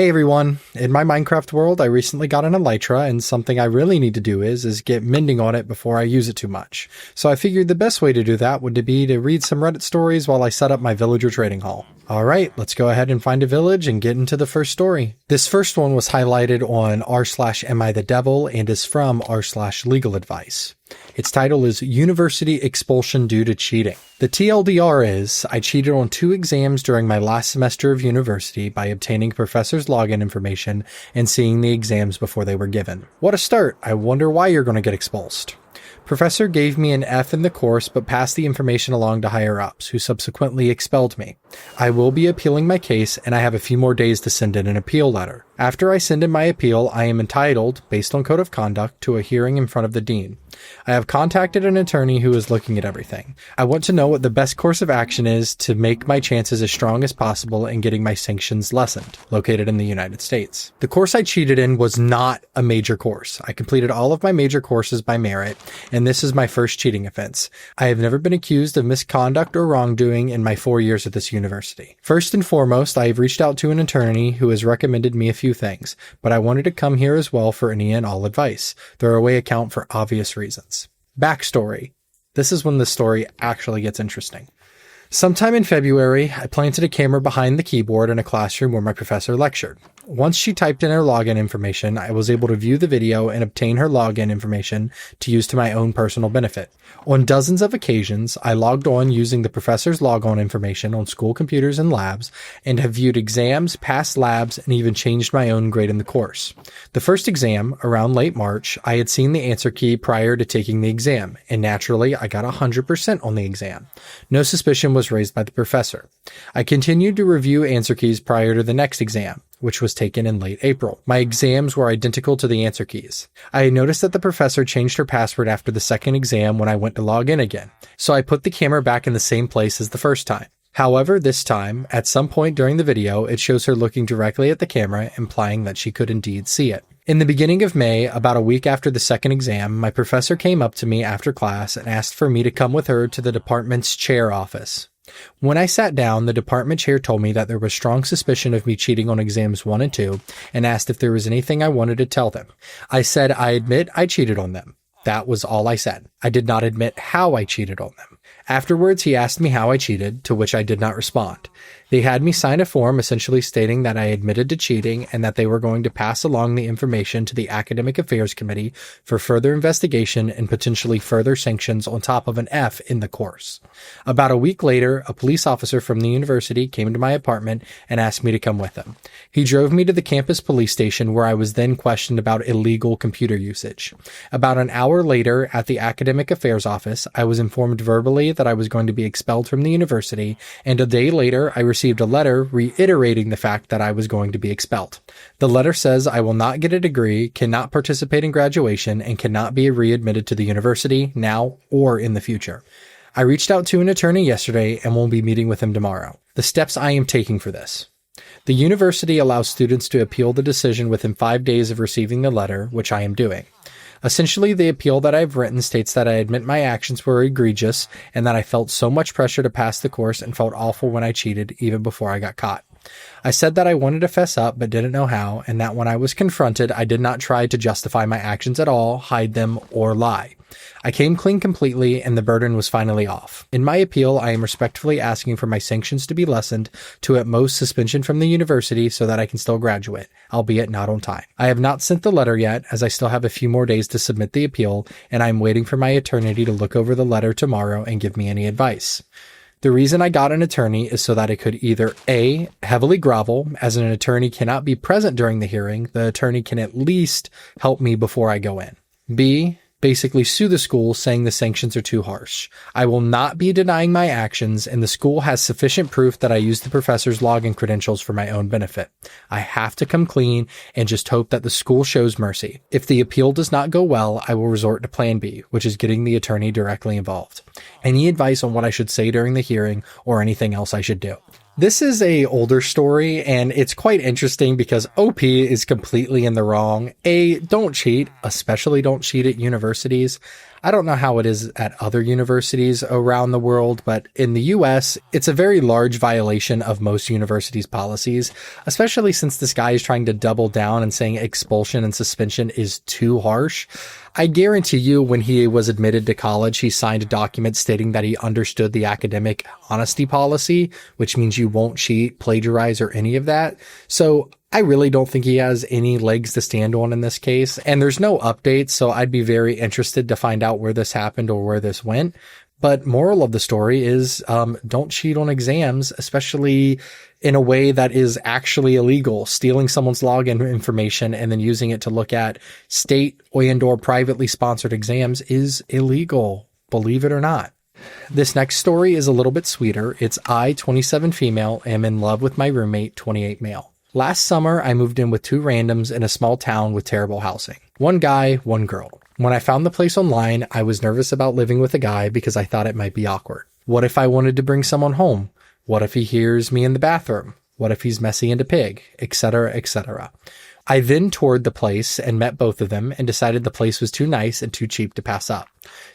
Hey everyone, in my Minecraft world I recently got an elytra and something I really need to do is get mending on it before I use it too much. So I figured the best way to do that would be to read some Reddit stories while I set up my villager trading hall. Alright, let's go ahead and find a village and get into the first story. This first one was highlighted on r/amITheDevil and is from r/legaladvice. Its title is University Expulsion Due to Cheating. The TLDR is, I cheated on 2 exams during my last semester of university by obtaining professor's login information and seeing the exams before they were given. What a start! I wonder why you're going to get expulsed. Professor gave me an F in the course but passed the information along to higher-ups, who subsequently expelled me. I will be appealing my case, and I have a few more days to send in an appeal letter. After I send in my appeal, I am entitled, based on code of conduct, to a hearing in front of the dean. I have contacted an attorney who is looking at everything. I want to know what the best course of action is to make my chances as strong as possible in getting my sanctions lessened, located in the United States. The course I cheated in was not a major course. I completed all of my major courses by merit, and this is my first cheating offense. I have never been accused of misconduct or wrongdoing in my 4 years at this university. First and foremost, I have reached out to an attorney who has recommended me a few things, but I wanted to come here as well for any and all advice. Throwaway account for obvious reasons. Backstory. This is when the story actually gets interesting. Sometime in February, I planted a camera behind the keyboard in a classroom where my professor lectured. Once she typed in her login information, I was able to view the video and obtain her login information to use to my own personal benefit. On dozens of occasions, I logged on using the professor's logon information on school computers and labs, and have viewed exams, passed labs, and even changed my own grade in the course. The first exam, around late March, I had seen the answer key prior to taking the exam, and naturally, I got 100% on the exam. No suspicion was raised by the professor. I continued to review answer keys prior to the next exam, which was taken in late April. My exams were identical to the answer keys. I had noticed that the professor changed her password after the second exam when I went to log in again, so I put the camera back in the same place as the first time. However, this time, at some point during the video, it shows her looking directly at the camera, implying that she could indeed see it. In the beginning of May, about a week after the second exam, my professor came up to me after class and asked for me to come with her to the department's chair office. When I sat down, the department chair told me that there was strong suspicion of me cheating on exams 1 and 2 and asked if there was anything I wanted to tell them. I said I admit I cheated on them. That was all I said. I did not admit how I cheated on them. Afterwards, he asked me how I cheated, to which I did not respond. They had me sign a form essentially stating that I admitted to cheating and that they were going to pass along the information to the Academic Affairs Committee for further investigation and potentially further sanctions on top of an F in the course. About a week later, a police officer from the university came to my apartment and asked me to come with him. He drove me to the campus police station where I was then questioned about illegal computer usage. About an hour later, at the Academic Affairs office, I was informed verbally that I was going to be expelled from the university, and a day later, I received a letter reiterating the fact that I was going to be expelled. The letter says I will not get a degree, cannot participate in graduation, and cannot be readmitted to the university now or in the future. I reached out to an attorney yesterday and will be meeting with him tomorrow. The steps I am taking for this. The university allows students to appeal the decision within 5 days of receiving the letter, which I am doing. Essentially, the appeal that I've written states that I admit my actions were egregious and that I felt so much pressure to pass the course and felt awful when I cheated, even before I got caught. I said that I wanted to fess up but didn't know how, and that when I was confronted, I did not try to justify my actions at all, hide them, or lie. I came clean completely, and the burden was finally off. In my appeal, I am respectfully asking for my sanctions to be lessened to at most suspension from the university so that I can still graduate, albeit not on time. I have not sent the letter yet, as I still have a few more days to submit the appeal, and I am waiting for my attorney to look over the letter tomorrow and give me any advice. The reason I got an attorney is so that I could either A, heavily grovel, as an attorney cannot be present during the hearing, the attorney can at least help me before I go in. B, basically sue the school saying the sanctions are too harsh. I will not be denying my actions, and the school has sufficient proof that I used the professor's login credentials for my own benefit. I have to come clean and just hope that the school shows mercy. If the appeal does not go well, I will resort to plan B, which is getting the attorney directly involved. Any advice on what I should say during the hearing or anything else I should do? This is a older story, and it's quite interesting because OP is completely in the wrong. A, don't cheat, especially don't cheat at universities. I don't know how it is at other universities around the world, but in the US, it's a very large violation of most universities' policies, especially since this guy is trying to double down and saying expulsion and suspension is too harsh. I guarantee you when he was admitted to college, he signed a document stating that he understood the academic honesty policy, which means you won't cheat, plagiarize, or any of that. So I really don't think he has any legs to stand on in this case, and there's no updates, so I'd be very interested to find out where this happened or where this went. But moral of the story is, don't cheat on exams, especially in a way that is actually illegal. Stealing someone's login information and then using it to look at state and or privately sponsored exams is illegal, believe it or not. This next story is a little bit sweeter. It's I, 27 female, am in love with my roommate, 28 male. Last summer, I moved in with two randoms in a small town with terrible housing. One guy, one girl. When I found the place online, I was nervous about living with a guy because I thought it might be awkward. What if I wanted to bring someone home? What if he hears me in the bathroom? What if he's messy and a pig? Etc., etc. I then toured the place and met both of them and decided the place was too nice and too cheap to pass up.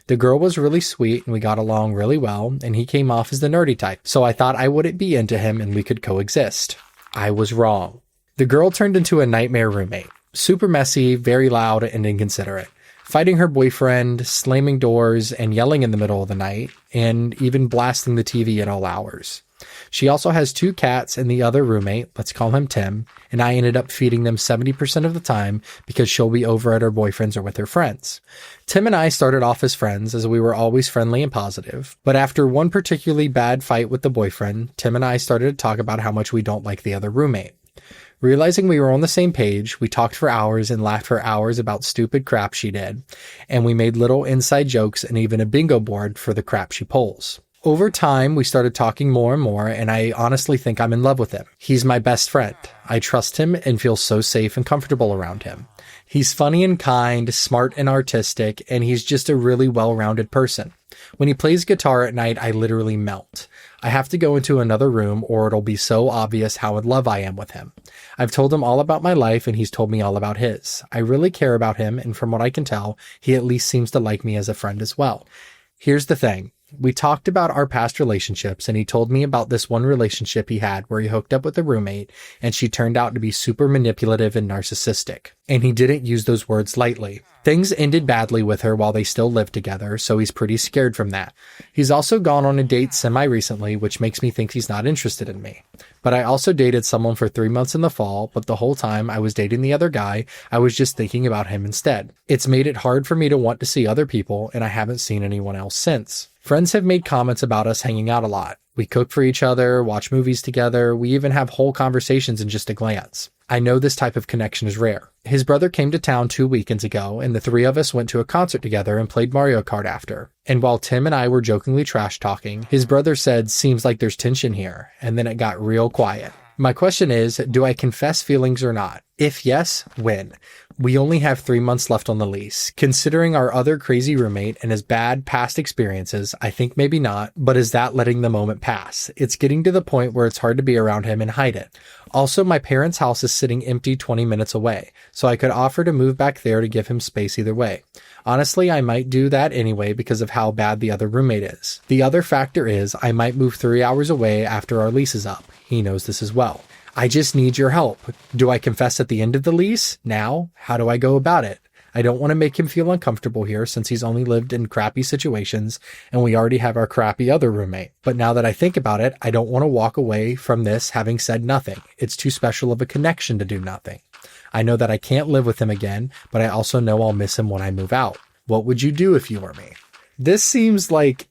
The girl was really sweet and we got along really well, and he came off as the nerdy type, so I thought I wouldn't be into him and we could coexist. I was wrong. The girl turned into a nightmare roommate. Super messy, very loud, and inconsiderate. Fighting her boyfriend, slamming doors, and yelling in the middle of the night, and even blasting the TV at all hours. She also has two cats and the other roommate, let's call him Tim, and I ended up feeding them 70% of the time because she'll be over at her boyfriend's or with her friends. Tim and I started off as friends as we were always friendly and positive, but after one particularly bad fight with the boyfriend, Tim and I started to talk about how much we don't like the other roommate. Realizing we were on the same page, we talked for hours and laughed for hours about stupid crap she did, and we made little inside jokes and even a bingo board for the crap she pulls. Over time, we started talking more and more, and I honestly think I'm in love with him. He's my best friend. I trust him and feel so safe and comfortable around him. He's funny and kind, smart and artistic, and he's just a really well-rounded person. When he plays guitar at night, I literally melt. I have to go into another room or it'll be so obvious how in love I am with him. I've told him all about my life and he's told me all about his. I really care about him, and from what I can tell, he at least seems to like me as a friend as well. Here's the thing. We talked about our past relationships and he told me about this one relationship he had where he hooked up with a roommate and she turned out to be super manipulative and narcissistic. And he didn't use those words lightly. Things ended badly with her while they still lived together, so he's pretty scared from that. He's also gone on a date semi-recently, which makes me think he's not interested in me. But I also dated someone for 3 months in the fall, but the whole time I was dating the other guy, I was just thinking about him instead. It's made it hard for me to want to see other people, and I haven't seen anyone else since. Friends have made comments about us hanging out a lot. We cook for each other, watch movies together, we even have whole conversations in just a glance. I know this type of connection is rare. His brother came to town 2 weekends ago, and the three of us went to a concert together and played Mario Kart after. And while Tim and I were jokingly trash talking, his brother said, "Seems like there's tension here," and then it got real quiet. My question is, do I confess feelings or not? If yes, when? We only have 3 months left on the lease. Considering our other crazy roommate and his bad past experiences, I think maybe not, but is that letting the moment pass? It's getting to the point where it's hard to be around him and hide it. Also, my parents' house is sitting empty 20 minutes away, so I could offer to move back there to give him space either way. Honestly, I might do that anyway because of how bad the other roommate is. The other factor is I might move 3 hours away after our lease is up. He knows this as well. I just need your help. Do I confess at the end of the lease? Now? How do I go about it? I don't want to make him feel uncomfortable here since he's only lived in crappy situations and we already have our crappy other roommate. But now that I think about it, I don't want to walk away from this having said nothing. It's too special of a connection to do nothing. I know that I can't live with him again, but I also know I'll miss him when I move out. What would you do if you were me? This seems like,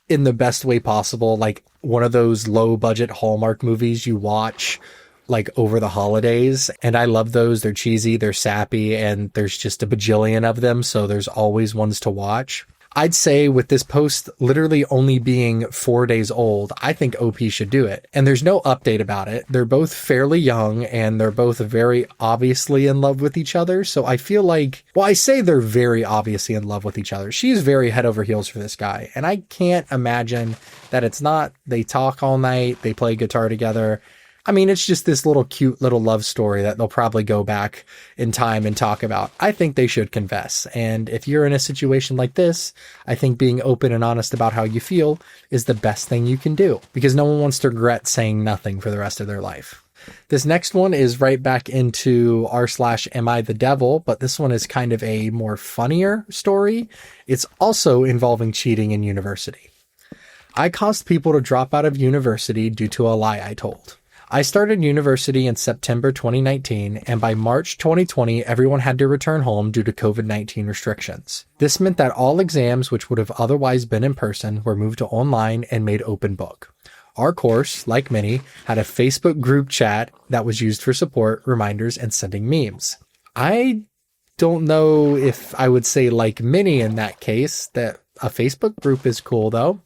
in the best way possible, like one of those low budget Hallmark movies you watch like over the holidays. And I love those. They're cheesy, they're sappy, and there's just a bajillion of them. So there's always ones to watch. I'd say with this post literally only being 4 days old, I think OP should do it. And there's no update about it. They're both fairly young and they're both very obviously in love with each other. So I feel like, well, I say they're very obviously in love with each other. She's very head over heels for this guy. And I can't imagine that it's not. They talk all night. They play guitar together. I mean, it's just this little cute little love story that they'll probably go back in time and talk about. I think they should confess. And if you're in a situation like this, I think being open and honest about how you feel is the best thing you can do, because no one wants to regret saying nothing for the rest of their life. This next one is right back into r/am I the devil, but this one is kind of a more funnier story. It's also involving cheating in university. I caused people to drop out of university due to a lie I told. I started university in September 2019, and by March 2020, everyone had to return home due to COVID-19 restrictions. This meant that all exams, which would have otherwise been in person, were moved to online and made open book. Our course, like many, had a Facebook group chat that was used for support, reminders, and sending memes. I don't know if I would say like many in that case, that a Facebook group is cool though.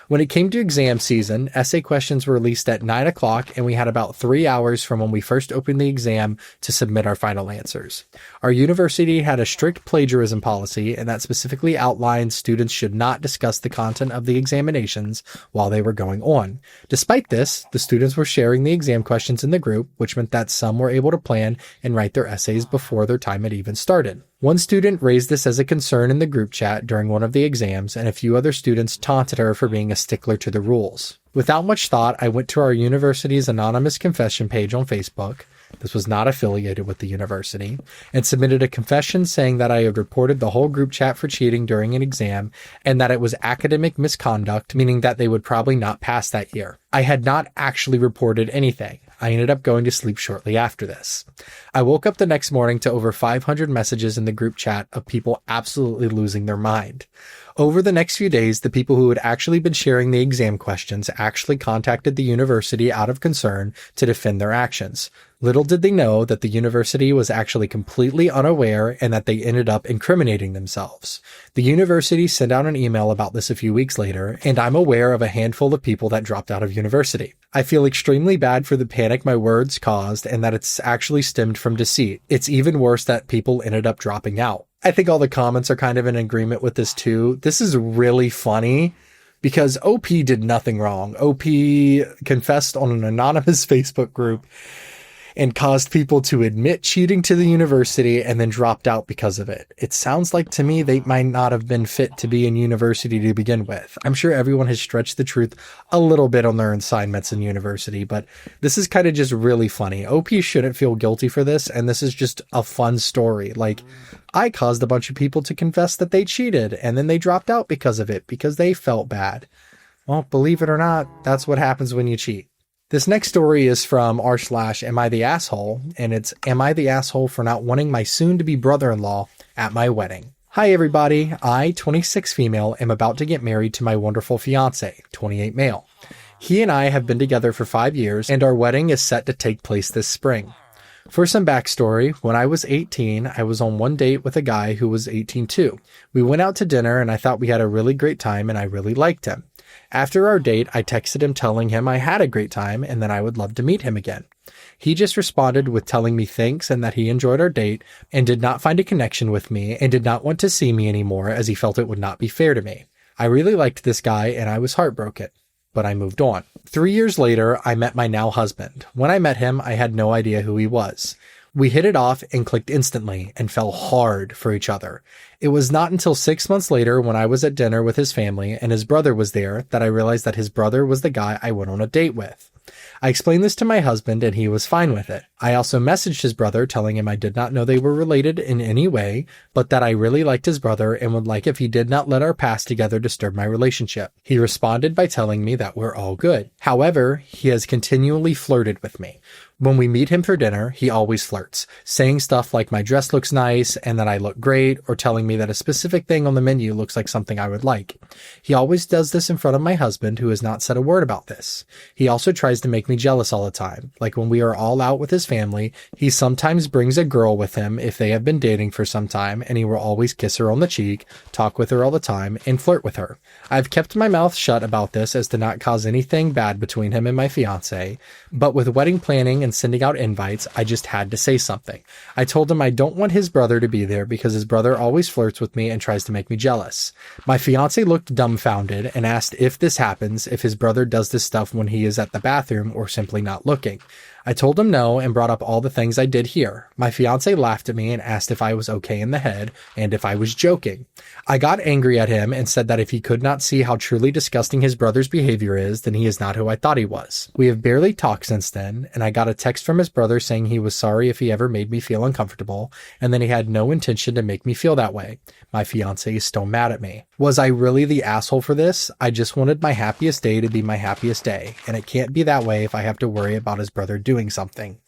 When it came to exam season, essay questions were released at 9 o'clock, and we had about 3 hours from when we first opened the exam to submit our final answers. Our university had a strict plagiarism policy, and that specifically outlined students should not discuss the content of the examinations while they were going on. Despite this, the students were sharing the exam questions in the group, which meant that some were able to plan and write their essays before their time had even started. One student raised this as a concern in the group chat during one of the exams, and a few other students taunted her for being a stickler to the rules. Without much thought, I went to our university's anonymous confession page on Facebook. This was not affiliated with the university, and submitted a confession saying that I had reported the whole group chat for cheating during an exam and that it was academic misconduct, meaning that they would probably not pass that year. I had not actually reported anything. I ended up going to sleep shortly after this. I woke up the next morning to over 500 messages in the group chat of people absolutely losing their mind. Over the next few days, the people who had actually been sharing the exam questions actually contacted the university out of concern to defend their actions. Little did they know that the university was actually completely unaware and that they ended up incriminating themselves. The university sent out an email about this a few weeks later, and I'm aware of a handful of people that dropped out of university. I feel extremely bad for the panic my words caused and that it's actually stemmed from deceit. It's even worse that people ended up dropping out. I think all the comments are kind of in agreement with this too. This is really funny because OP did nothing wrong. OP confessed on an anonymous Facebook group and caused people to admit cheating to the university and then dropped out because of it. It sounds like to me they might not have been fit to be in university to begin with. I'm sure everyone has stretched the truth a little bit on their assignments in university, but this is kind of just really funny. OP shouldn't feel guilty for this, and this is just a fun story. Like, I caused a bunch of people to confess that they cheated, and then they dropped out because of it, because they felt bad. Well, believe it or not, that's what happens when you cheat. This next story is from r/am I the asshole, and it's am I the asshole for not wanting my soon-to-be brother-in-law at my wedding? Hi everybody, I, 26 female, am about to get married to my wonderful fiance, 28 male. He and I have been together for 5 years, and our wedding is set to take place this spring. For some backstory, when I was 18, I was on one date with a guy who was 18 too. We went out to dinner and I thought we had a really great time and I really liked him. After our date, I texted him telling him I had a great time and that I would love to meet him again. He just responded with telling me thanks and that he enjoyed our date and did not find a connection with me and did not want to see me anymore as he felt it would not be fair to me. I really liked this guy and I was heartbroken, but I moved on. 3 years later, I met my now husband. When I met him, I had no idea who he was. We hit it off and clicked instantly and fell hard for each other. It was not until 6 months later when I was at dinner with his family and his brother was there that I realized that his brother was the guy I went on a date with. I explained this to my husband and he was fine with it. I also messaged his brother telling him I did not know they were related in any way, but that I really liked his brother and would like if he did not let our past together disturb my relationship. He responded by telling me that we're all good. However, he has continually flirted with me. When we meet him for dinner, he always flirts, saying stuff like my dress looks nice and that I look great, or telling me that a specific thing on the menu looks like something I would like. He always does this in front of my husband, who has not said a word about this. He also tries to make me jealous all the time. Like when we are all out with his family, he sometimes brings a girl with him if they have been dating for some time, and he will always kiss her on the cheek, talk with her all the time, and flirt with her. I've kept my mouth shut about this as to not cause anything bad between him and my fiance, but with wedding planning and sending out invites, I just had to say something. I told him I don't want his brother to be there because his brother always flirts with me and tries to make me jealous. My fiance looked dumbfounded and asked if this happens, if his brother does this stuff when he is at the bathroom or simply not looking. I told him no and brought up all the things I did here. My fiance laughed at me and asked if I was okay in the head and if I was joking. I got angry at him and said that if he could not see how truly disgusting his brother's behavior is, then he is not who I thought he was. We have barely talked since then, and I got a text from his brother saying he was sorry if he ever made me feel uncomfortable, and that he had no intention to make me feel that way. My fiance is still mad at me. Was I really the asshole for this? I just wanted my happiest day to be my happiest day, and it can't be that way if I have to worry about his brother doing something.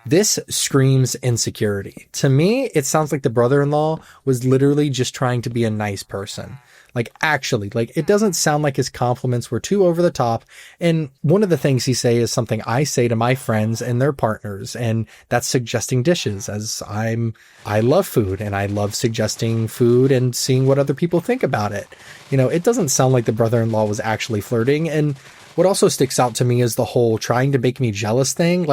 This screams insecurity. To me, it sounds like the brother-in-law was literally just trying to be a nice person. It doesn't sound like his compliments were too over the top. And one of the things he say is something I say to my friends and their partners, and that's suggesting dishes, as I love food and I love suggesting food and seeing what other people think about it. It doesn't sound like the brother-in-law was actually flirting. And what also sticks out to me is the whole trying to make me jealous thing.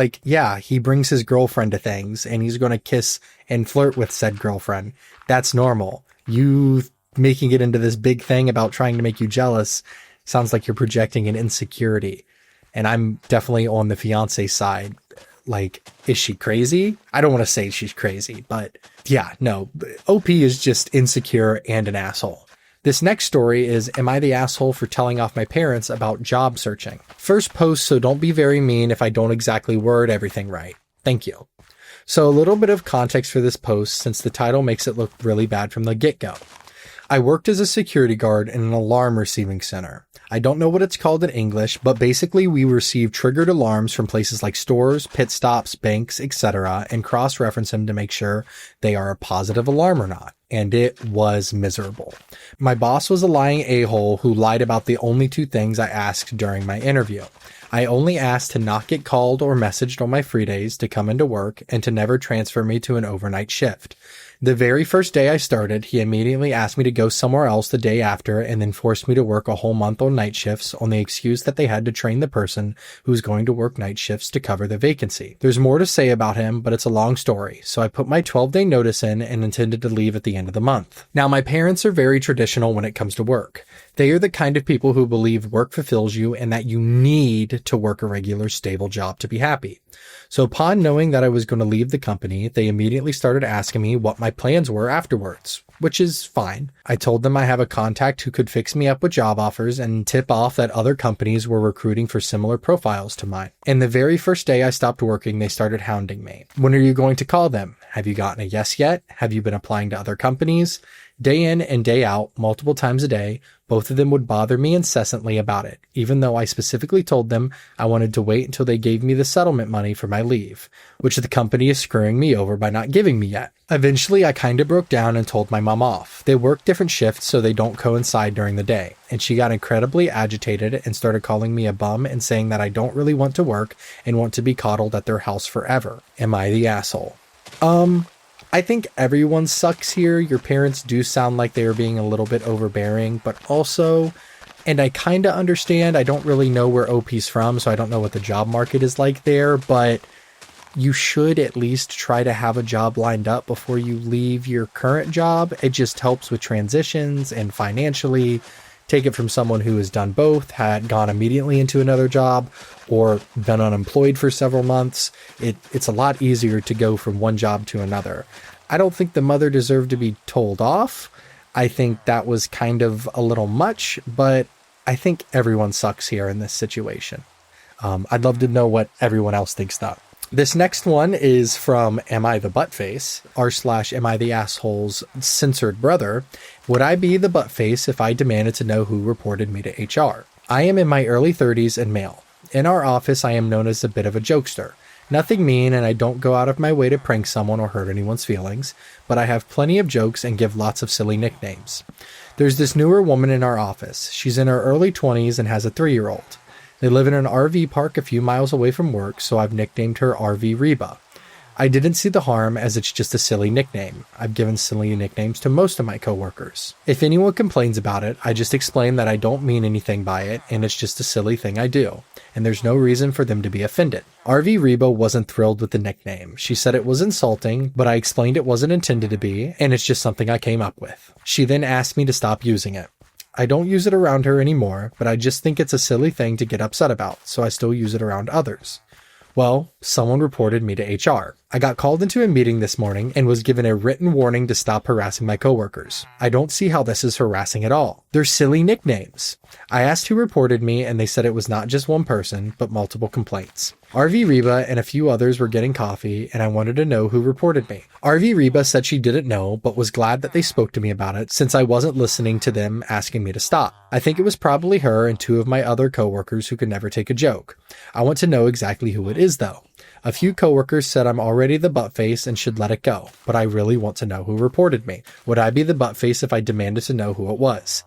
He brings his girlfriend to things and he's going to kiss and flirt with said girlfriend. That's normal. You making it into this big thing about trying to make you jealous sounds like you're projecting an insecurity. And I'm definitely on the fiance side. Is she crazy? I don't want to say she's crazy, but yeah, no. OP is just insecure and an asshole. This next story is, am I the asshole for telling off my parents about job searching? First post, so don't be very mean if I don't exactly word everything right. Thank you. So a little bit of context for this post, since the title makes it look really bad from the get-go. I worked as a security guard in an alarm receiving center. I don't know what it's called in English, but basically we receive triggered alarms from places like stores, pit stops, banks, etc., and cross-reference them to make sure they are a positive alarm or not. And it was miserable. My boss was a lying a-hole who lied about the only two things I asked during my interview. I only asked to not get called or messaged on my free days to come into work and to never transfer me to an overnight shift. The very first day I started, he immediately asked me to go somewhere else the day after and then forced me to work a whole month on night shifts on the excuse that they had to train the person who's going to work night shifts to cover the vacancy. There's more to say about him, but it's a long story, so I put my 12-day notice in and intended to leave at the end of the month. Now, my parents are very traditional when it comes to work. They are the kind of people who believe work fulfills you and that you need to work a regular, stable job to be happy. So upon knowing that I was going to leave the company, they immediately started asking me what my plans were afterwards, which is fine. I told them I have a contact who could fix me up with job offers and tip off that other companies were recruiting for similar profiles to mine. And the very first day I stopped working, they started hounding me. When are you going to call them? Have you gotten a yes yet? Have you been applying to other companies? Day in and day out, multiple times a day, both of them would bother me incessantly about it, even though I specifically told them I wanted to wait until they gave me the settlement money for my leave, which the company is screwing me over by not giving me yet. Eventually, I kind of broke down and told my mom off. They work different shifts so they don't coincide during the day, and she got incredibly agitated and started calling me a bum and saying that I don't really want to work and want to be coddled at their house forever. Am I the asshole? I think everyone sucks here. Your parents do sound like they are being a little bit overbearing, but also, and I kind of understand, I don't really know where OP's from, so I don't know what the job market is like there, but you should at least try to have a job lined up before you leave your current job. It just helps with transitions and financially. Take it from someone who has done both, had gone immediately into another job, or been unemployed for several months. It's a lot easier to go from one job to another. I don't think the mother deserved to be told off. I think that was kind of a little much, but I think everyone sucks here in this situation. I'd love to know what everyone else thinks though. This next one is from Am I the Buttface, r/Am I the Asshole's censored brother. Would I be the buttface if I demanded to know who reported me to HR? I am in my early 30s and male. In our office, I am known as a bit of a jokester. Nothing mean, and I don't go out of my way to prank someone or hurt anyone's feelings, but I have plenty of jokes and give lots of silly nicknames. There's this newer woman in our office. She's in her early 20s and has a 3-year-old. They live in an RV park a few miles away from work, so I've nicknamed her RV Reba. I didn't see the harm as it's just a silly nickname. I've given silly nicknames to most of my coworkers. If anyone complains about it, I just explain that I don't mean anything by it and it's just a silly thing I do, and there's no reason for them to be offended. RV Reba wasn't thrilled with the nickname. She said it was insulting, but I explained it wasn't intended to be, and it's just something I came up with. She then asked me to stop using it. I don't use it around her anymore, but I just think it's a silly thing to get upset about, so I still use it around others. Well, someone reported me to HR. I got called into a meeting this morning and was given a written warning to stop harassing my coworkers. I don't see how this is harassing at all. They're silly nicknames. I asked who reported me and they said it was not just one person, but multiple complaints. RV Reba and a few others were getting coffee and I wanted to know who reported me. RV Reba said she didn't know, but was glad that they spoke to me about it since I wasn't listening to them asking me to stop. I think it was probably her and two of my other coworkers who could never take a joke. I want to know exactly who it is though. A few coworkers said I'm already the buttface and should let it go, but I really want to know who reported me. Would I be the buttface if I demanded to know who it was?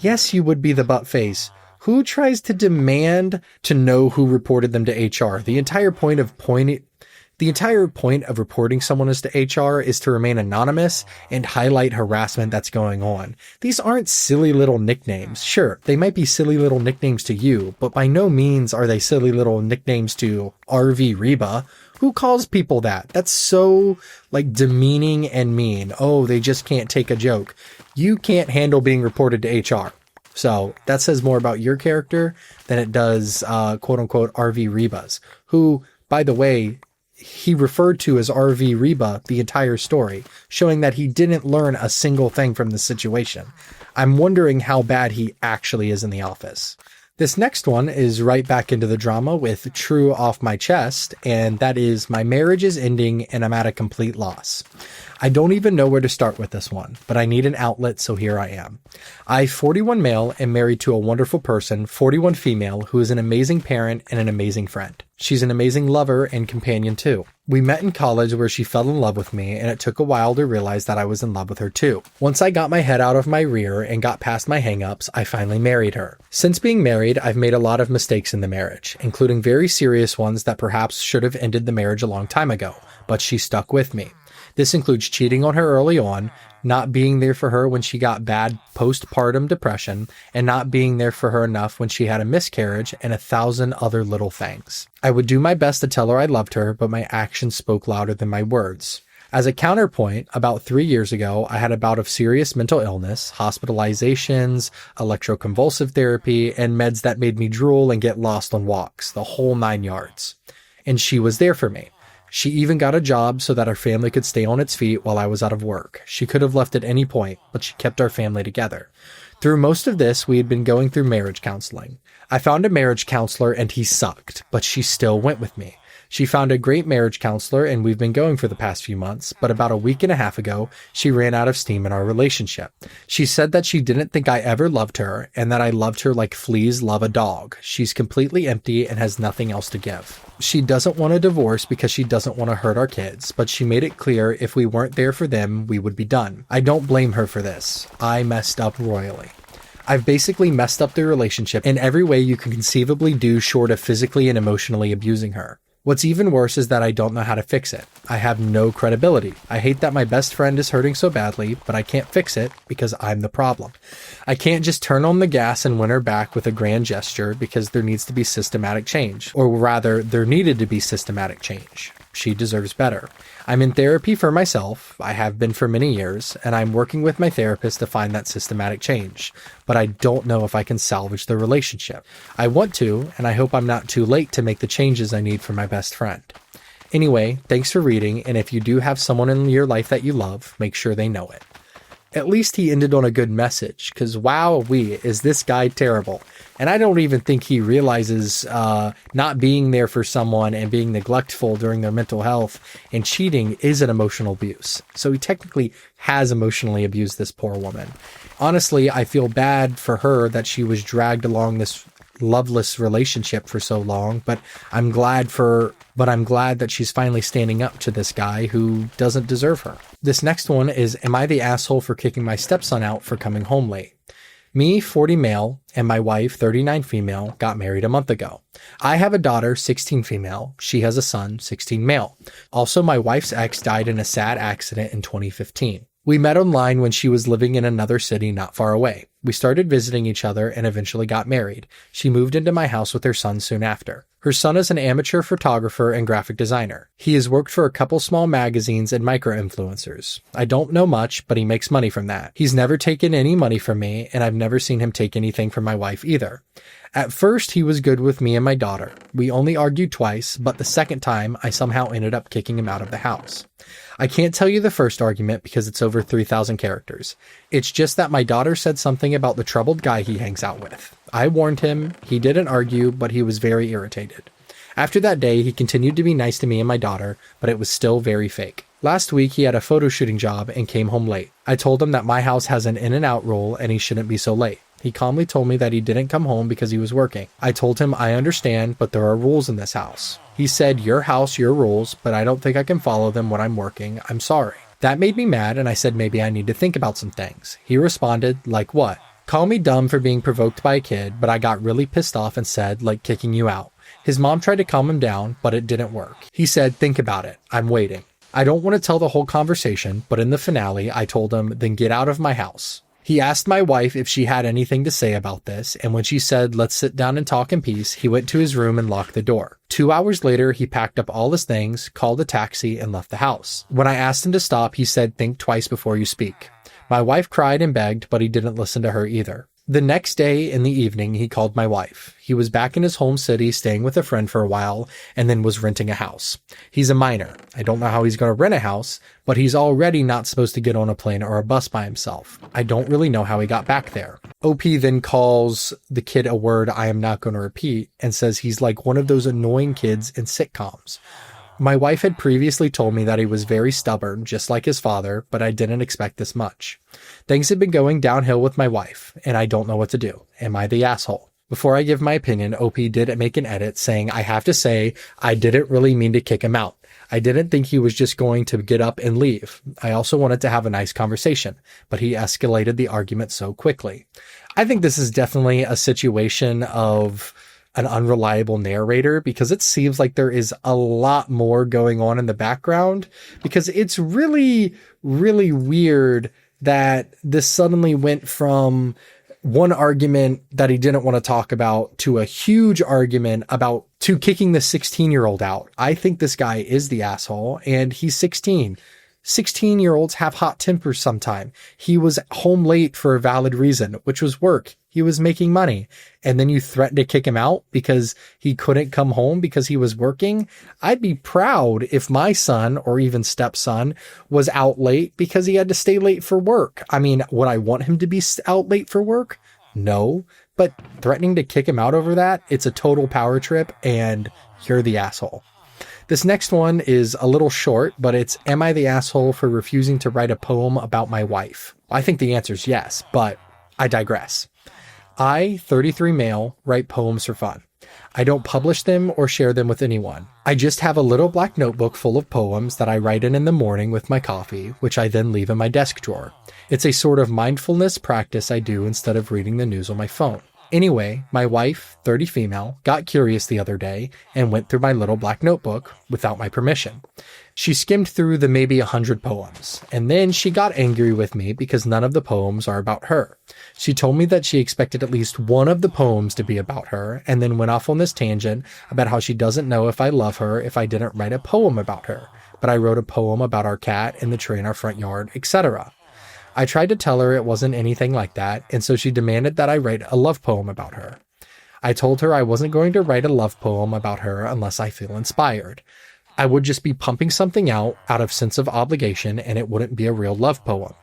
Yes, you would be the buttface. Who tries to demand to know who reported them to HR? The entire point of reporting someone to HR is to remain anonymous and highlight harassment that's going on. These aren't silly little nicknames. Sure, they might be silly little nicknames to you, but by no means are they silly little nicknames to RV Reba. Who calls people that? That's so demeaning and mean. Oh, they just can't take a joke. You can't handle being reported to HR. So that says more about your character than it does, quote unquote, RV Reba's, who, by the way, he referred to as RV Reba the entire story, showing that he didn't learn a single thing from the situation. I'm wondering how bad he actually is in the office. This next one is right back into the drama with True off my chest, and that is my marriage is ending and I'm at a complete loss. I don't even know where to start with this one, but I need an outlet, so here I am. I, 41 male, am married to a wonderful person, 41 female, who is an amazing parent and an amazing friend. She's an amazing lover and companion too. We met in college where she fell in love with me, and it took a while to realize that I was in love with her too. Once I got my head out of my rear and got past my hang-ups, I finally married her. Since being married, I've made a lot of mistakes in the marriage, including very serious ones that perhaps should have ended the marriage a long time ago, but she stuck with me. This includes cheating on her early on, not being there for her when she got bad postpartum depression, and not being there for her enough when she had a miscarriage, and 1,000 other little things. I would do my best to tell her I loved her, but my actions spoke louder than my words. As a counterpoint, about 3 years ago, I had a bout of serious mental illness, hospitalizations, electroconvulsive therapy, and meds that made me drool and get lost on walks, the whole 9 yards. And she was there for me. She even got a job so that our family could stay on its feet while I was out of work. She could have left at any point, but she kept our family together. Through most of this, we had been going through marriage counseling. I found a marriage counselor and he sucked, but she still went with me. She found a great marriage counselor and we've been going for the past few months, but about a week and a half ago, she ran out of steam in our relationship. She said that she didn't think I ever loved her and that I loved her like fleas love a dog. She's completely empty and has nothing else to give. She doesn't want a divorce because she doesn't want to hurt our kids, but she made it clear if we weren't there for them, we would be done. I don't blame her for this. I messed up royally. I've basically messed up the relationship in every way you can conceivably do short of physically and emotionally abusing her. What's even worse is that I don't know how to fix it. I have no credibility. I hate that my best friend is hurting so badly, but I can't fix it because I'm the problem. I can't just turn on the gas and win her back with a grand gesture because there needs to be systematic change. Or rather, there needed to be systematic change. She deserves better. I'm in therapy for myself, I have been for many years, and I'm working with my therapist to find that systematic change. But I don't know if I can salvage the relationship. I want to, and I hope I'm not too late to make the changes I need for my best friend. Anyway, thanks for reading, and if you do have someone in your life that you love, make sure they know it. At least he ended on a good message, because wowee, is this guy terrible. And I don't even think he realizes not being there for someone and being neglectful during their mental health and cheating is an emotional abuse. So he technically has emotionally abused this poor woman. Honestly, I feel bad for her that she was dragged along this loveless relationship for so long, but I'm glad that she's finally standing up to this guy who doesn't deserve her. This next one is, am I the asshole for kicking my stepson out for coming home late? Me, 40 male, and my wife, 39 female, got married a month ago. I have a daughter, 16 female. She has a son, 16 male. Also, my wife's ex died in a sad accident in 2015. We met online when she was living in another city not far away. We started visiting each other and eventually got married. She moved into my house with her son soon after. Her son is an amateur photographer and graphic designer. He has worked for a couple small magazines and micro-influencers. I don't know much, but he makes money from that. He's never taken any money from me, and I've never seen him take anything from my wife either. At first, he was good with me and my daughter. We only argued twice, but the second time, I somehow ended up kicking him out of the house. I can't tell you the first argument because it's over 3,000 characters. It's just that my daughter said something about the troubled guy he hangs out with. I warned him. He didn't argue, but he was very irritated. After that day, he continued to be nice to me and my daughter, but it was still very fake. Last week, he had a photo shooting job and came home late. I told him that my house has an in and out rule and he shouldn't be so late. He calmly told me that he didn't come home because he was working. I told him I understand, but there are rules in this house. He said, your house, your rules, but I don't think I can follow them when I'm working. I'm sorry. That made me mad, and I said maybe I need to think about some things. He responded, like what? Call me dumb for being provoked by a kid, but I got really pissed off and said, like kicking you out. His mom tried to calm him down, but it didn't work. He said, think about it. I'm waiting. I don't want to tell the whole conversation, but in the finale, I told him, then get out of my house. He asked my wife if she had anything to say about this, and when she said, let's sit down and talk in peace, he went to his room and locked the door. 2 hours later, he packed up all his things, called a taxi, and left the house. When I asked him to stop, he said, think twice before you speak. My wife cried and begged, but he didn't listen to her either. The next day in the evening, he called my wife. He was back in his home city staying with a friend for a while and then was renting a house. He's a minor. I don't know how he's going to rent a house, but he's already not supposed to get on a plane or a bus by himself. I don't really know how he got back there. OP then calls the kid a word I am not going to repeat and says he's like one of those annoying kids in sitcoms. My wife had previously told me that he was very stubborn, just like his father, but I didn't expect this much. Things have been going downhill with my wife, and I don't know what to do. Am I the asshole? Before I give my opinion, OP did make an edit saying, I have to say, I didn't really mean to kick him out. I didn't think he was just going to get up and leave. I also wanted to have a nice conversation, but he escalated the argument so quickly. I think this is definitely a situation of an unreliable narrator because it seems like there is a lot more going on in the background because it's really, really weird that this suddenly went from one argument that he didn't want to talk about to a huge argument about to kicking the 16-year-old out. I think this guy is the asshole and he's 16. 16-year-olds have hot tempers sometime. He was home late for a valid reason, which was work. He was making money. And then you threatened to kick him out because he couldn't come home because he was working. I'd be proud if my son or even stepson was out late because he had to stay late for work. I mean, would I want him to be out late for work? No. But threatening to kick him out over that, it's a total power trip and you're the asshole. This next one is a little short, but it's, am I the asshole for refusing to write a poem about my wife? I think the answer is yes, but I digress. I, 33 male, write poems for fun. I don't publish them or share them with anyone. I just have a little black notebook full of poems that I write in the morning with my coffee, which I then leave in my desk drawer. It's a sort of mindfulness practice I do instead of reading the news on my phone. Anyway, my wife, 30 female, got curious the other day and went through my little black notebook without my permission. She skimmed through the maybe 100 poems, and then she got angry with me because none of the poems are about her. She told me that she expected at least one of the poems to be about her, and then went off on this tangent about how she doesn't know if I love her if I didn't write a poem about her, but I wrote a poem about our cat and the tree in our front yard, etc. I tried to tell her it wasn't anything like that, and so she demanded that I write a love poem about her. I told her I wasn't going to write a love poem about her unless I feel inspired. I would just be pumping something out of sense of obligation, and it wouldn't be a real love poem.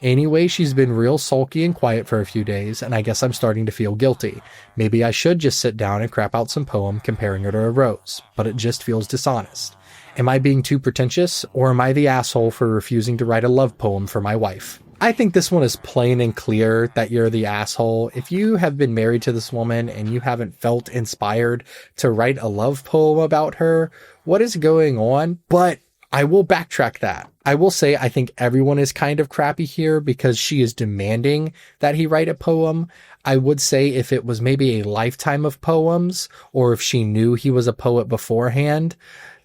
Anyway, she's been real sulky and quiet for a few days, and I guess I'm starting to feel guilty. Maybe I should just sit down and crap out some poem comparing her to a rose, but it just feels dishonest. Am I being too pretentious, or am I the asshole for refusing to write a love poem for my wife? I think this one is plain and clear that you're the asshole. If you have been married to this woman and you haven't felt inspired to write a love poem about her, what is going on? But I will backtrack that. I will say I think everyone is kind of crappy here because she is demanding that he write a poem. I would say if it was maybe a lifetime of poems, or if she knew he was a poet beforehand,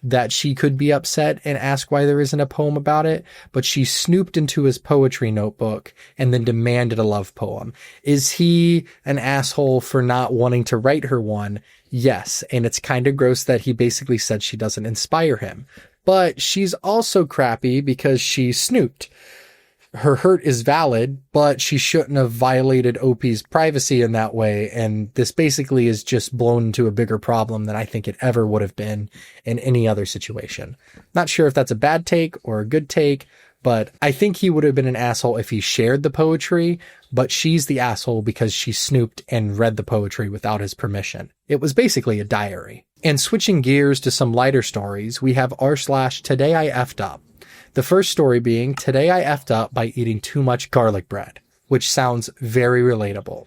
that she could be upset and ask why there isn't a poem about it, but she snooped into his poetry notebook and then demanded a love poem. Is he an asshole for not wanting to write her one? Yes, and it's kind of gross that he basically said she doesn't inspire him. But she's also crappy because she snooped. Her hurt is valid, but she shouldn't have violated OP's privacy in that way, and this basically is just blown into a bigger problem than I think it ever would have been in any other situation. Not sure if that's a bad take or a good take, but I think he would have been an asshole if he shared the poetry, but she's the asshole because she snooped and read the poetry without his permission. It was basically a diary. And switching gears to some lighter stories, we have r/Today I Effed Up. The first story being, today I effed up by eating too much garlic bread, which sounds very relatable.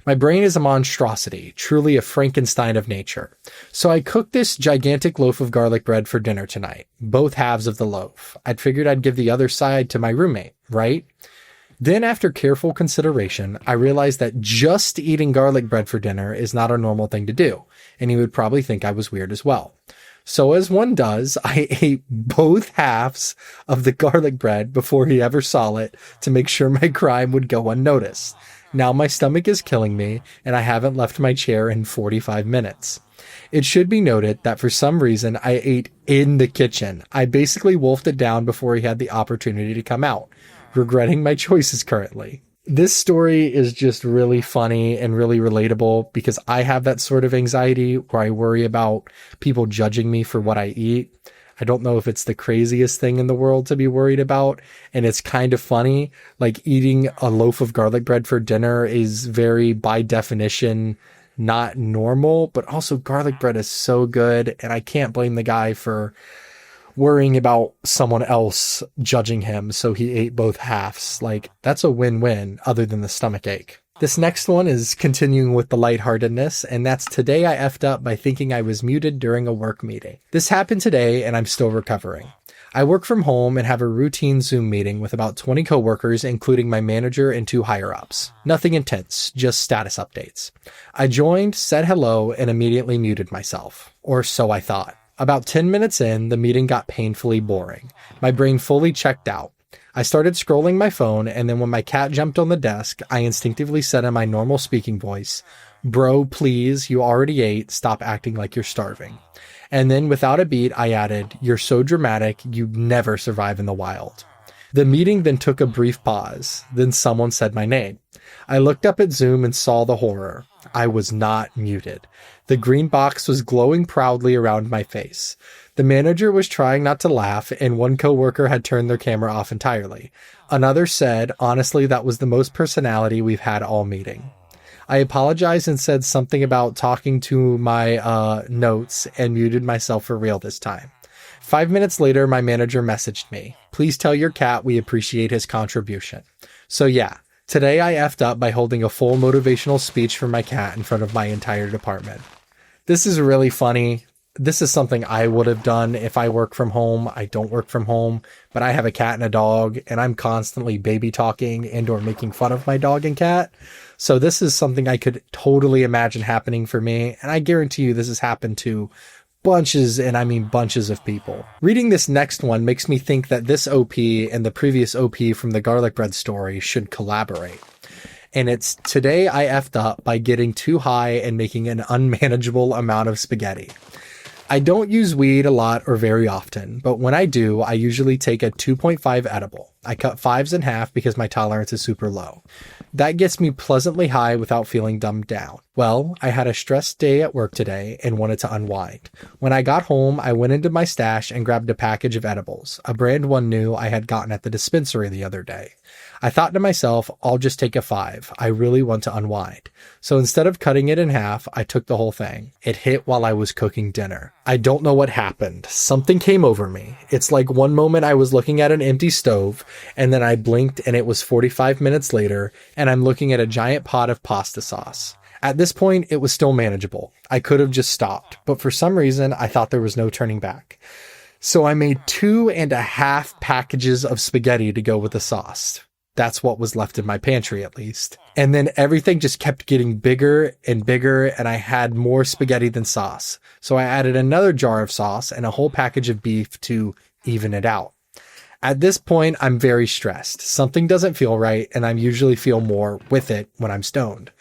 My brain is a monstrosity, truly a Frankenstein of nature. So I cooked this gigantic loaf of garlic bread for dinner tonight, both halves of the loaf. I'd figured I'd give the other side to my roommate, right? Then after careful consideration, I realized that just eating garlic bread for dinner is not a normal thing to do, and he would probably think I was weird as well. So as one does, I ate both halves of the garlic bread before he ever saw it to make sure my crime would go unnoticed. Now my stomach is killing me, and I haven't left my chair in 45 minutes. It should be noted that for some reason I ate in the kitchen. I basically wolfed it down before he had the opportunity to come out. Regretting my choices currently. This story is just really funny and really relatable because I have that sort of anxiety where I worry about people judging me for what I eat. I don't know if it's the craziest thing in the world to be worried about, and it's kind of funny. Like, eating a loaf of garlic bread for dinner is very, by definition, not normal, but also garlic bread is so good, and I can't blame the guy for worrying about someone else judging him, so he ate both halves. Like, that's a win-win other than the stomach ache. This next one is continuing with the lightheartedness, and that's today I effed up by thinking I was muted during a work meeting. This happened today, and I'm still recovering. I work from home and have a routine Zoom meeting with about 20 coworkers, including my manager and 2 higher-ups. Nothing intense, just status updates. I joined, said hello, and immediately muted myself. Or so I thought. About 10 minutes in, the meeting got painfully boring. My brain fully checked out. I started scrolling my phone, and then when my cat jumped on the desk, I instinctively said in my normal speaking voice, "Bro, please, you already ate, stop acting like you're starving." And then without a beat, I added, "You're so dramatic, you'd never survive in the wild." The meeting then took a brief pause. Then someone said my name. I looked up at Zoom and saw the horror. I was not muted. The green box was glowing proudly around my face. The manager was trying not to laugh, and one coworker had turned their camera off entirely. Another said, "Honestly, that was the most personality we've had all meeting." I apologized and said something about talking to my notes and muted myself for real this time. 5 minutes later, my manager messaged me, "Please tell your cat we appreciate his contribution." So yeah, today I effed up by holding a full motivational speech for my cat in front of my entire department. This is really funny. This is something I would have done if I work from home. I don't work from home, but I have a cat and a dog, and I'm constantly baby talking and or making fun of my dog and cat. So this is something I could totally imagine happening for me, and I guarantee you this has happened to bunches, and I mean bunches of people. Reading this next one makes me think that this OP and the previous OP from the garlic bread story should collaborate. And it's today I effed up by getting too high and making an unmanageable amount of spaghetti. I don't use weed a lot or very often, but when I do, I usually take a 2.5 edible. I cut 5s in half because my tolerance is super low. That gets me pleasantly high without feeling dumbed down. Well, I had a stressed day at work today and wanted to unwind. When I got home, I went into my stash and grabbed a package of edibles, a brand one new I had gotten at the dispensary the other day. I thought to myself, I'll just take a 5. I really want to unwind. So instead of cutting it in half, I took the whole thing. It hit while I was cooking dinner. I don't know what happened. Something came over me. It's like one moment I was looking at an empty stove, and then I blinked and it was 45 minutes later, and I'm looking at a giant pot of pasta sauce. At this point, it was still manageable. I could have just stopped, but for some reason, I thought there was no turning back. So I made 2.5 packages of spaghetti to go with the sauce. That's what was left in my pantry, at least. And then everything just kept getting bigger and bigger, and I had more spaghetti than sauce. So I added another jar of sauce and a whole package of beef to even it out. At this point, I'm very stressed. Something doesn't feel right, and I usually feel more with it when I'm stoned.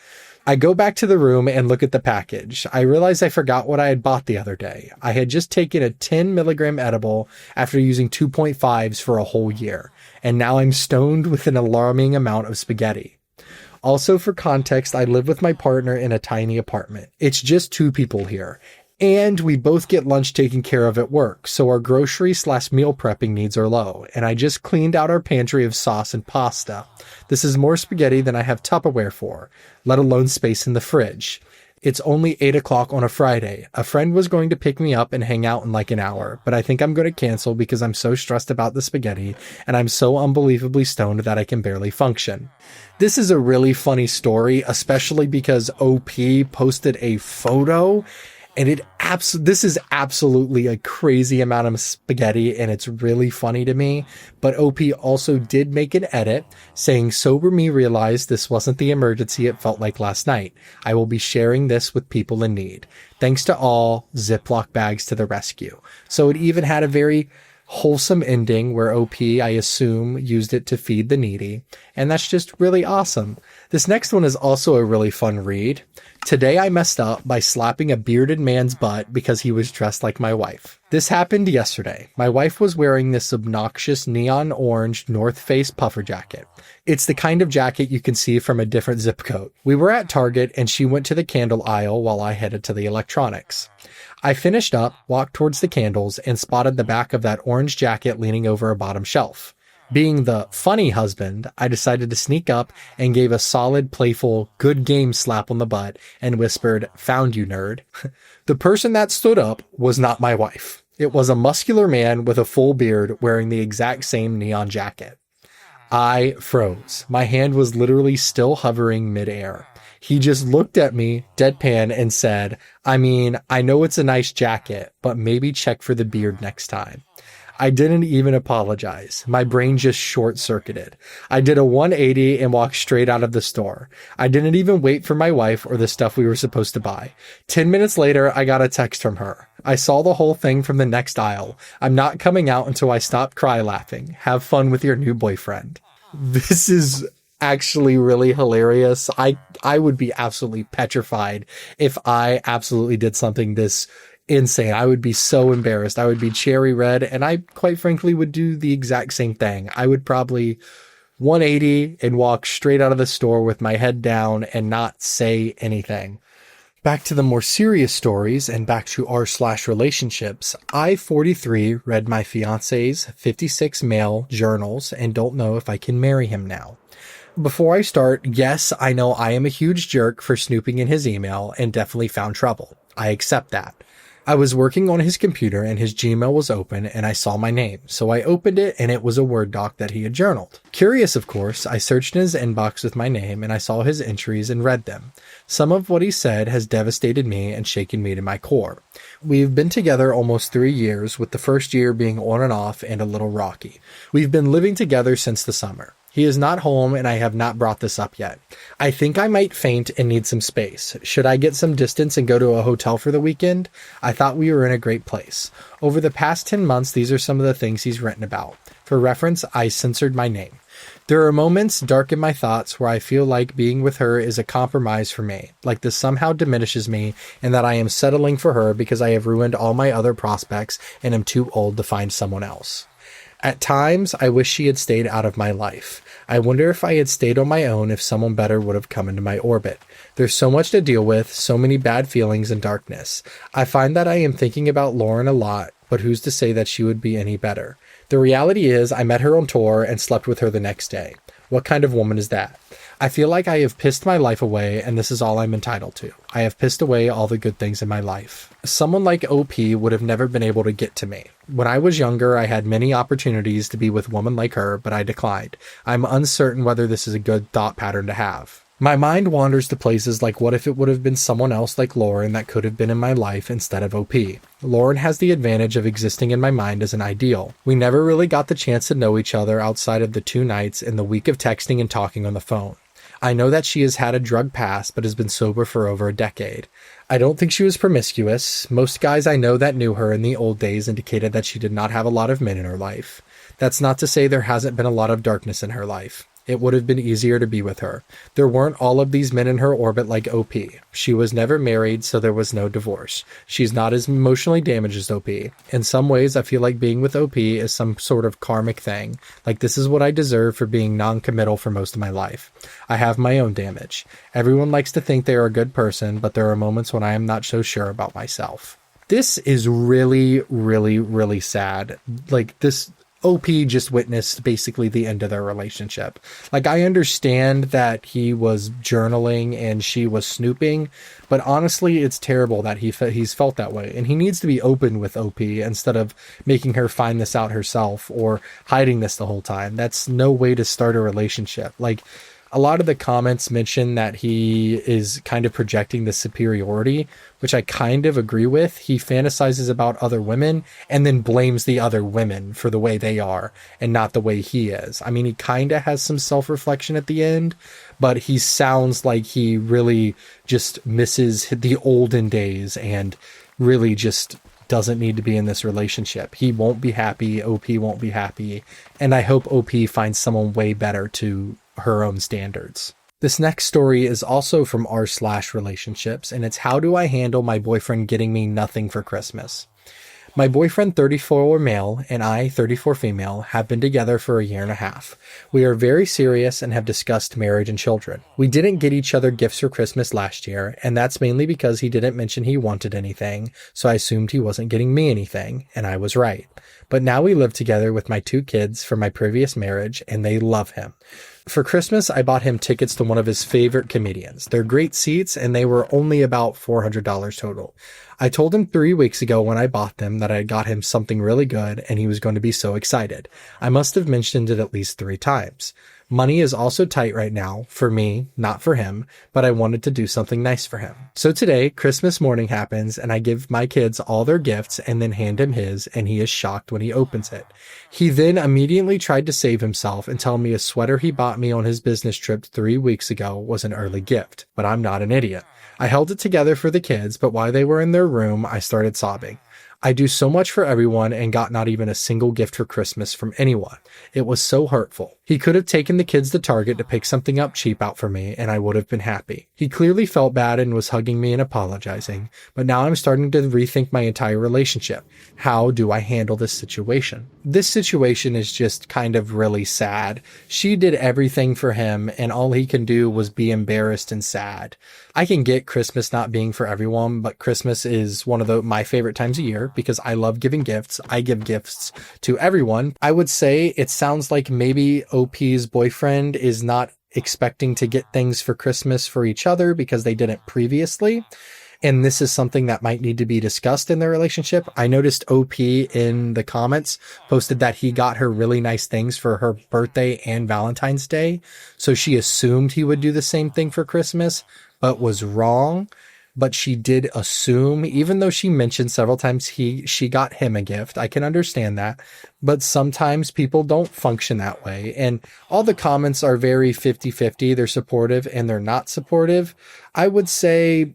I go back to the room and look at the package. I realize I forgot what I had bought the other day. I had just taken a 10 milligram edible after using 2.5s for a whole year, and now I'm stoned with an alarming amount of spaghetti. Also, for context, I live with my partner in a tiny apartment. It's just 2 people here, and we both get lunch taken care of at work, so our grocery/meal prepping needs are low, and I just cleaned out our pantry of sauce and pasta. This is more spaghetti than I have Tupperware for, let alone space in the fridge. It's only 8 o'clock on a Friday. A friend was going to pick me up and hang out in like an hour, but I think I'm going to cancel because I'm so stressed about the spaghetti, and I'm so unbelievably stoned that I can barely function. This is a really funny story, especially because OP posted a photo. And this is absolutely a crazy amount of spaghetti, and it's really funny to me. But OP also did make an edit saying, "Sober me realized this wasn't the emergency it felt like last night. I will be sharing this with people in need. Thanks to all, Ziploc bags to the rescue." So it even had a very wholesome ending where OP, I assume, used it to feed the needy. And that's just really awesome. This next one is also a really fun read. Today I messed up by slapping a bearded man's butt because he was dressed like my wife. This happened yesterday. My wife was wearing this obnoxious neon orange North Face puffer jacket. It's the kind of jacket you can see from a different zip code. We were at Target and she went to the candle aisle while I headed to the electronics. I finished up, walked towards the candles, and spotted the back of that orange jacket leaning over a bottom shelf. Being the funny husband, I decided to sneak up and gave a solid, playful, good game slap on the butt and whispered, "Found you, nerd." The person that stood up was not my wife. It was a muscular man with a full beard wearing the exact same neon jacket. I froze. My hand was literally still hovering midair. He just looked at me, deadpan, and said, "I mean, I know it's a nice jacket, but maybe check for the beard next time." I didn't even apologize. My brain just short-circuited. I did a 180 and walked straight out of the store. I didn't even wait for my wife or the stuff we were supposed to buy. 10 minutes later, I got a text from her. I saw the whole thing from the next aisle. "I'm not coming out until I stop cry laughing. Have fun with your new boyfriend." This is actually really hilarious. I would be absolutely petrified if I absolutely did something this insane. I would be so embarrassed. I would be cherry red, and I quite frankly would do the exact same thing. I would probably 180 and walk straight out of the store with my head down and not say anything. Back to the more serious stories and back to r/relationships. I, 43, read my fiance's 56 male journals and don't know if I can marry him now. Before I start, yes, I know I am a huge jerk for snooping in his email and definitely found trouble. I accept that. I was working on his computer and his Gmail was open and I saw my name, so I opened it and it was a Word doc that he had journaled. Curious, of course, I searched in his inbox with my name and I saw his entries and read them. Some of what he said has devastated me and shaken me to my core. We've been together almost 3 years, with the first year being on and off and a little rocky. We've been living together since the summer. He is not home and I have not brought this up yet. I think I might faint and need some space. Should I get some distance and go to a hotel for the weekend? I thought we were in a great place. Over the past 10 months, these are some of the things he's written about. For reference, I censored my name. There are moments dark in my thoughts where I feel like being with her is a compromise for me, like this somehow diminishes me and that I am settling for her because I have ruined all my other prospects and am too old to find someone else. At times, I wish she had stayed out of my life. I wonder if I had stayed on my own if someone better would have come into my orbit. There's so much to deal with, so many bad feelings and darkness. I find that I am thinking about Lauren a lot, but who's to say that she would be any better? The reality is I met her on tour and slept with her the next day. What kind of woman is that? I feel like I have pissed my life away and this is all I'm entitled to. I have pissed away all the good things in my life. Someone like OP would have never been able to get to me. When I was younger, I had many opportunities to be with a woman like her, but I declined. I'm uncertain whether this is a good thought pattern to have. My mind wanders to places like what if it would have been someone else like Lauren that could have been in my life instead of OP. Lauren has the advantage of existing in my mind as an ideal. We never really got the chance to know each other outside of the 2 nights in the week of texting and talking on the phone. I know that she has had a drug past but has been sober for over a decade. I don't think she was promiscuous. Most guys I know that knew her in the old days indicated that she did not have a lot of men in her life. That's not to say there hasn't been a lot of darkness in her life. It would have been easier to be with her. There weren't all of these men in her orbit like OP. She was never married, so there was no divorce. She's not as emotionally damaged as OP. In some ways, I feel like being with OP is some sort of karmic thing. Like this is what I deserve for being non-committal for most of my life. I have my own damage. Everyone likes to think they are a good person, but there are moments when I am not so sure about myself. This is really, really, really sad. Like this OP just witnessed basically the end of their relationship. Like, I understand that he was journaling and she was snooping, but honestly, it's terrible that he's felt that way. And he needs to be open with OP instead of making her find this out herself or hiding this the whole time. That's no way to start a relationship. Like, a lot of the comments mention that he is kind of projecting the superiority, which I kind of agree with. He fantasizes about other women and then blames the other women for the way they are and not the way he is. I mean, he kind of has some self-reflection at the end, but he sounds like he really just misses the olden days and really just doesn't need to be in this relationship. He won't be happy. OP won't be happy. And I hope OP finds someone way better to her own standards. This next story is also from r/relationships, and it's how do I handle my boyfriend getting me nothing for Christmas? My boyfriend, 34 male, and I, 34 female, have been together for a year and a half. We are very serious and have discussed marriage and children. We didn't get each other gifts for Christmas last year, and that's mainly because he didn't mention he wanted anything, so I assumed he wasn't getting me anything, and I was right. But now we live together with my 2 kids from my previous marriage, and they love him. For Christmas, I bought him tickets to one of his favorite comedians. They're great seats, and they were only about $400 total. I told him 3 weeks ago when I bought them that I got him something really good, and he was going to be so excited. I must have mentioned it at least 3 times. Money is also tight right now, for me, not for him, but I wanted to do something nice for him. So today, Christmas morning happens, and I give my kids all their gifts and then hand him his, and he is shocked when he opens it. He then immediately tried to save himself and tell me a sweater he bought me on his business trip 3 weeks ago was an early gift, but I'm not an idiot. I held it together for the kids, but while they were in their room, I started sobbing. I do so much for everyone and got not even a single gift for Christmas from anyone. It was so hurtful. He could have taken the kids to Target to pick something up cheap out for me, and I would have been happy. He clearly felt bad and was hugging me and apologizing, but now I'm starting to rethink my entire relationship. How do I handle this situation? This situation is just kind of really sad. She did everything for him, and all he can do was be embarrassed and sad. I can get Christmas not being for everyone, but Christmas is one of my favorite times of year because I love giving gifts. I give gifts to everyone. I would say it sounds like maybe OP's boyfriend is not expecting to get things for Christmas for each other because they didn't previously. And this is something that might need to be discussed in their relationship. I noticed OP in the comments posted that he got her really nice things for her birthday and Valentine's Day. So she assumed he would do the same thing for Christmas, but was wrong. But she did assume, even though she mentioned several times she got him a gift. I can understand that. But sometimes people don't function that way. And all the comments are very 50-50. They're supportive and they're not supportive. I would say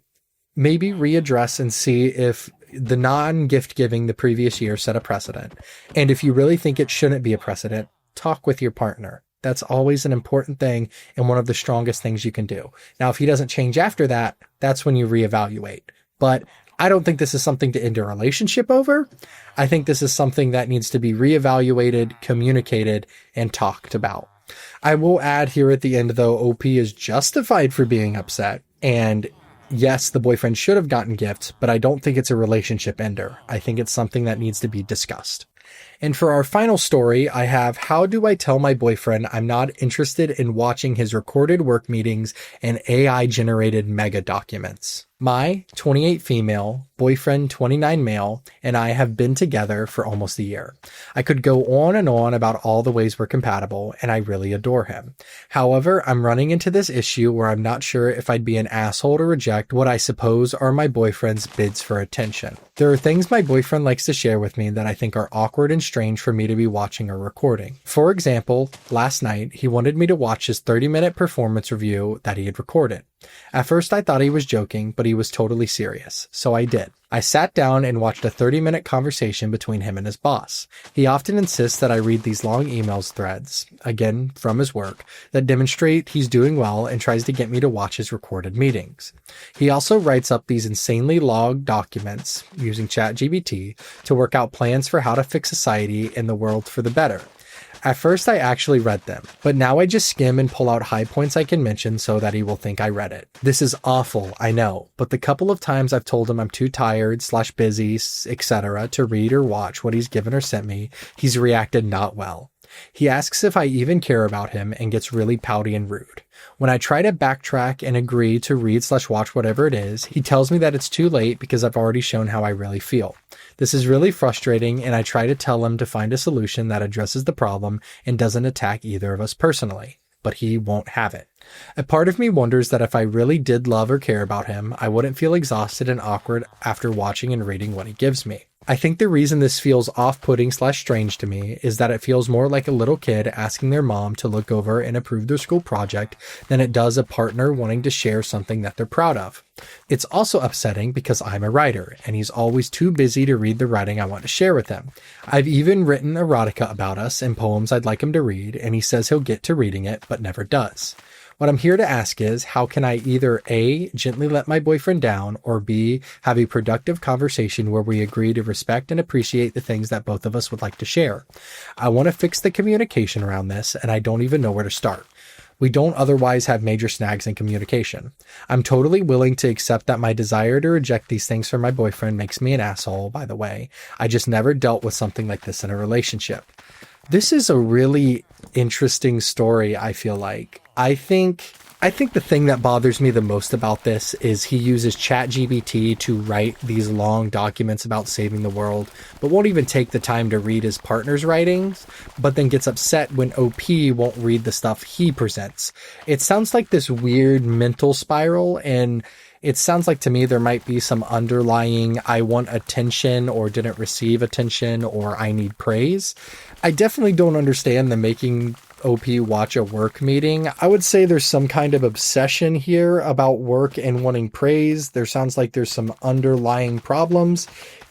maybe readdress and see if the non-gift giving the previous year set a precedent. And if you really think it shouldn't be a precedent, talk with your partner. That's always an important thing and one of the strongest things you can do. Now, if he doesn't change after that, that's when you reevaluate. But I don't think this is something to end a relationship over. I think this is something that needs to be reevaluated, communicated, and talked about. I will add here at the end, though, OP is justified for being upset. And yes, the boyfriend should have gotten gifts, but I don't think it's a relationship ender. I think it's something that needs to be discussed. And for our final story, I have, how do I tell my boyfriend I'm not interested in watching his recorded work meetings and AI-generated mega documents? My 28 female, boyfriend 29 male, and I have been together for almost a year. I could go on and on about all the ways we're compatible, and I really adore him. However, I'm running into this issue where I'm not sure if I'd be an asshole to reject what I suppose are my boyfriend's bids for attention. There are things my boyfriend likes to share with me that I think are awkward and strange for me to be watching or recording. For example, last night, he wanted me to watch his 30-minute performance review that he had recorded. At first I thought he was joking, but he was totally serious, so I did. I sat down and watched a 30-minute conversation between him and his boss. He often insists that I read these long emails threads, again from his work, that demonstrate he's doing well and tries to get me to watch his recorded meetings. He also writes up these insanely long documents using ChatGPT to work out plans for how to fix society and the world for the better. At first, I actually read them, but now I just skim and pull out high points I can mention so that he will think I read it. This is awful, I know, but the couple of times I've told him I'm too tired / busy, etc. to read or watch what he's given or sent me, he's reacted not well. He asks if I even care about him and gets really pouty and rude. When I try to backtrack and agree to read / watch whatever it is, he tells me that it's too late because I've already shown how I really feel. This is really frustrating, and I try to tell him to find a solution that addresses the problem and doesn't attack either of us personally, but he won't have it. A part of me wonders that if I really did love or care about him, I wouldn't feel exhausted and awkward after watching and reading what he gives me. I think the reason this feels off-putting / strange to me is that it feels more like a little kid asking their mom to look over and approve their school project than it does a partner wanting to share something that they're proud of. It's also upsetting because I'm a writer, and he's always too busy to read the writing I want to share with him. I've even written erotica about us and poems I'd like him to read, and he says he'll get to reading it, but never does. What I'm here to ask is, how can I either A, gently let my boyfriend down, or B, have a productive conversation where we agree to respect and appreciate the things that both of us would like to share? I want to fix the communication around this, and I don't even know where to start. We don't otherwise have major snags in communication. I'm totally willing to accept that my desire to reject these things from my boyfriend makes me an asshole, by the way. I just never dealt with something like this in a relationship. This is a really interesting story, I feel like. I think the thing that bothers me the most about this is he uses ChatGPT to write these long documents about saving the world, but won't even take the time to read his partner's writings, but then gets upset when OP won't read the stuff he presents. It sounds like this weird mental spiral, and it sounds like to me there might be some underlying I want attention or didn't receive attention or I need praise. I definitely don't understand the making OP watch a work meeting. I would say there's some kind of obsession here about work and wanting praise. There sounds like there's some underlying problems.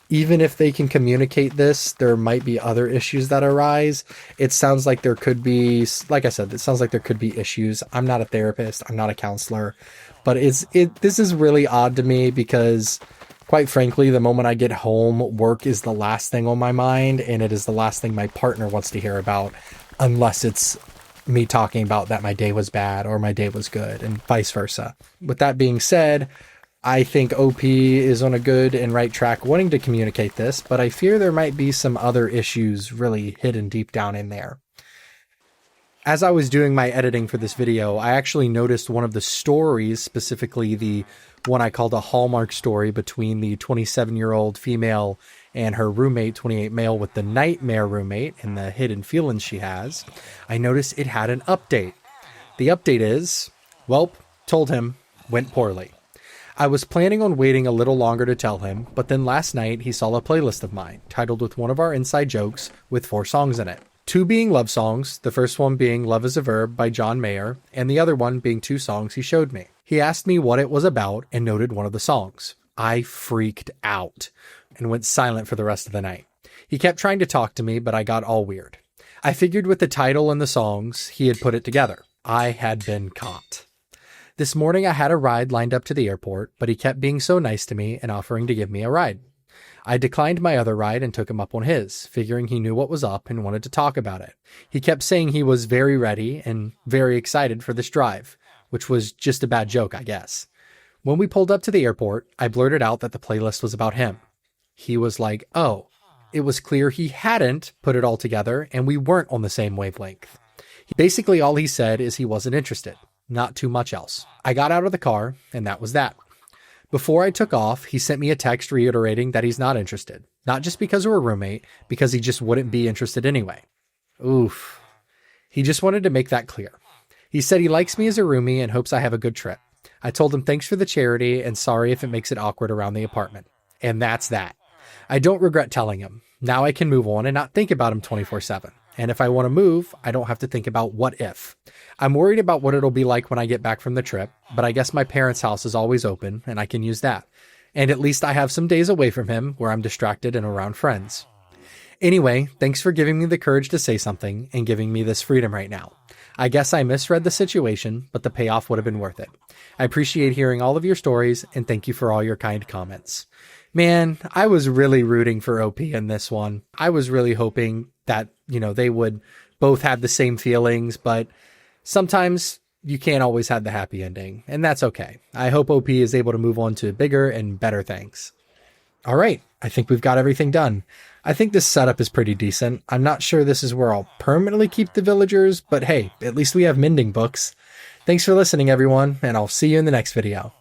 Even if they can communicate this, there might be other issues that arise. It sounds like there could be, like I said, it sounds like there could be issues. I'm not a therapist. I'm not a counselor. But this is really odd to me because, quite frankly, the moment I get home, work is the last thing on my mind, and it is the last thing my partner wants to hear about, unless it's me talking about that my day was bad or my day was good, and vice versa. With that being said, I think OP is on a good and right track wanting to communicate this, but I fear there might be some other issues really hidden deep down in there. As I was doing my editing for this video, I actually noticed one of the stories, specifically the one I called a Hallmark story between the 27-year-old female and her roommate, 28 male, with the nightmare roommate and the hidden feelings she has. I noticed it had an update. The update is, welp, told him, went poorly. I was planning on waiting a little longer to tell him, but then last night he saw a playlist of mine, titled with one of our inside jokes, with 4 songs in it. 2 being love songs, the first one being Love is a Verb by John Mayer, and the other one being 2 songs he showed me. He asked me what it was about and noted one of the songs. I freaked out and went silent for the rest of the night. He kept trying to talk to me, but I got all weird. I figured with the title and the songs, he had put it together. I had been caught. This morning I had a ride lined up to the airport, but he kept being so nice to me and offering to give me a ride. I declined my other ride and took him up on his, figuring he knew what was up and wanted to talk about it. He kept saying he was very ready and very excited for this drive, which was just a bad joke, I guess. When we pulled up to the airport, I blurted out that the playlist was about him. He was like, oh, it was clear he hadn't put it all together and we weren't on the same wavelength. Basically, all he said is he wasn't interested. Not too much else. I got out of the car, and that was that. Before I took off, he sent me a text reiterating that he's not interested. Not just because we're a roommate, because he just wouldn't be interested anyway. Oof. He just wanted to make that clear. He said he likes me as a roomie and hopes I have a good trip. I told him thanks for the charity and sorry if it makes it awkward around the apartment. And that's that. I don't regret telling him. Now I can move on and not think about him 24/7. And if I want to move, I don't have to think about what if. I'm worried about what it'll be like when I get back from the trip, but I guess my parents' house is always open and I can use that. And at least I have some days away from him where I'm distracted and around friends. Anyway, thanks for giving me the courage to say something and giving me this freedom right now. I guess I misread the situation, but the payoff would have been worth it. I appreciate hearing all of your stories and thank you for all your kind comments. Man, I was really rooting for OP in this one. I was really hoping that, they would both have the same feelings, but sometimes you can't always have the happy ending, and that's okay. I hope OP is able to move on to bigger and better things. All right, I think we've got everything done. I think this setup is pretty decent. I'm not sure this is where I'll permanently keep the villagers, but hey, at least we have mending books. Thanks for listening, everyone, and I'll see you in the next video.